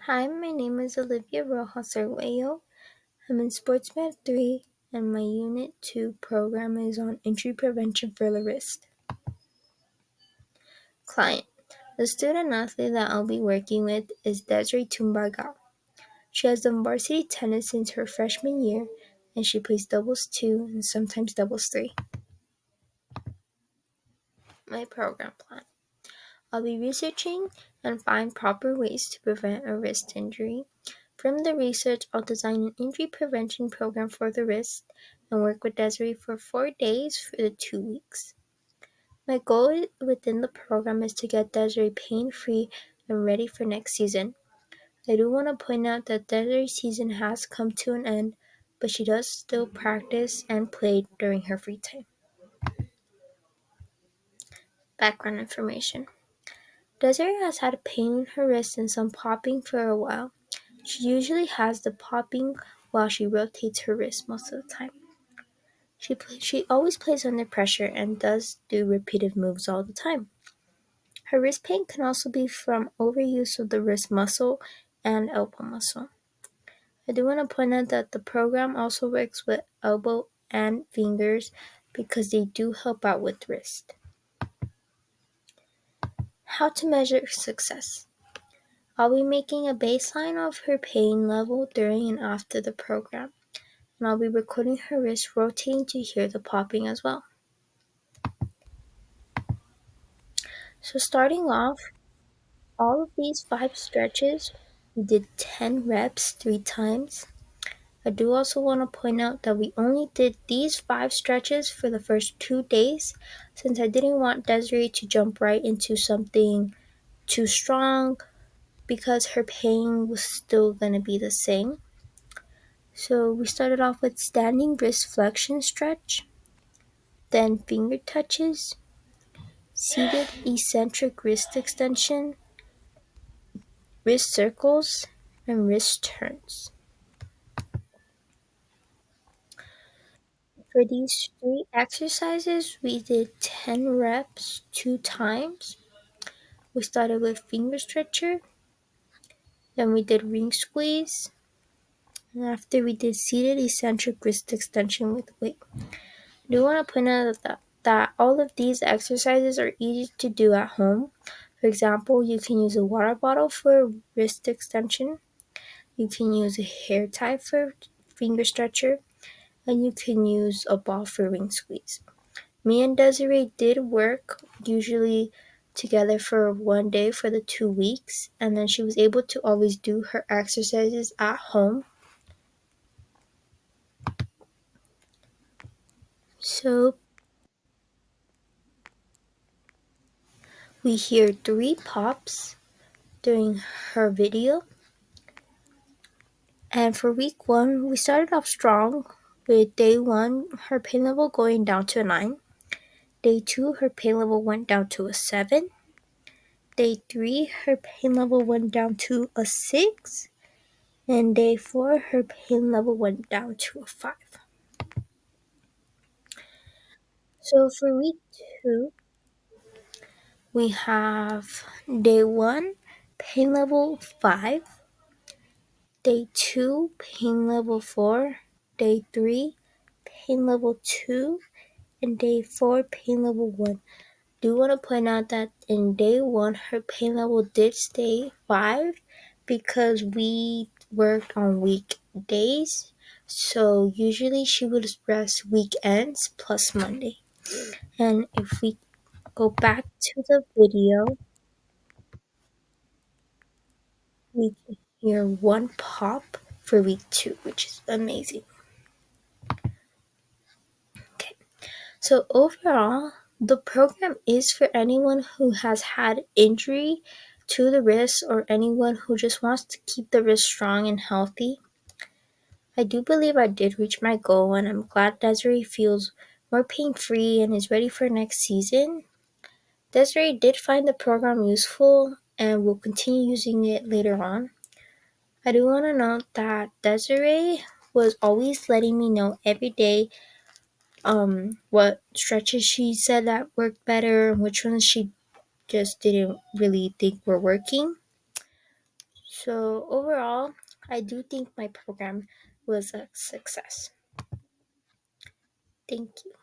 Hi, my name is Olivia Rojas Arguello. I'm in Sports Math 3, and my Unit 2 program is on injury prevention for the wrist. Client. The student athlete that I'll be working with is Desiree Tumbargal. She has done varsity tennis since her freshman year, and she plays doubles 2 and sometimes doubles 3. My program plan. I'll be researching and find proper ways to prevent a wrist injury. From the research, I'll design an injury prevention program for the wrist and work with Desiree for 4 days for the 2 weeks. My goal within the program is to get Desiree pain-free and ready for next season. I do want to point out that Desiree's season has come to an end, but she does still practice and play during her free time. Background information. Desiree has had pain in her wrist and some popping for a while. She usually has the popping while she rotates her wrist most of the time. She always plays under pressure and does do repeated moves all the time. Her wrist pain can also be from overuse of the wrist muscle and elbow muscle. I do want to point out that the program also works with elbow and fingers because they do help out with wrist. How to measure success. I'll be making a baseline of her pain level during and after the program, and I'll be recording her wrist rotating to hear the popping as well. So starting off, all of these 5 stretches, we did 10 reps 3 times. I do also want to point out that we only did these 5 stretches for the first 2 days since I didn't want Desiree to jump right into something too strong because her pain was still going to be the same. So we started off with standing wrist flexion stretch, then finger touches, seated eccentric wrist extension, wrist circles, and wrist turns. For these 3 exercises, we did 10 reps 2 times. We started with finger stretcher, then we did ring squeeze, and after we did seated eccentric wrist extension with weight. I do want to point out that all of these exercises are easy to do at home. For example, you can use a water bottle for wrist extension, you can use a hair tie for finger stretcher, and you can use a ball for ring squeeze. Me and Desiree did work usually together for 1 day for the 2 weeks, and then she was able to always do her exercises at home. So we hear 3 pops during her video. And for week 1, we started off strong with day 1, her pain level going down to a 9. Day 2, her pain level went down to a 7. Day 3, her pain level went down to a 6. And day 4, her pain level went down to a 5. So for week 2, we have day 1, pain level 5. Day 2, pain level 4. Day 3, pain level 2. And day 4, pain level 1. Do want to point out that in day 1, her pain level did stay 5 because we worked on weekdays. So usually she would rest weekends plus Monday. And if we go back to the video, we can hear 1 pop for week 2, which is amazing. Okay, so overall, the program is for anyone who has had injury to the wrist or anyone who just wants to keep the wrist strong and healthy. I do believe I did reach my goal, and I'm glad Desiree feels more pain-free and is ready for next season. Desiree did find the program useful and will continue using it later on. I do want to note that Desiree was always letting me know every day what stretches she said that worked better and which ones she just didn't really think were working. So overall, I do think my program was a success. Thank you.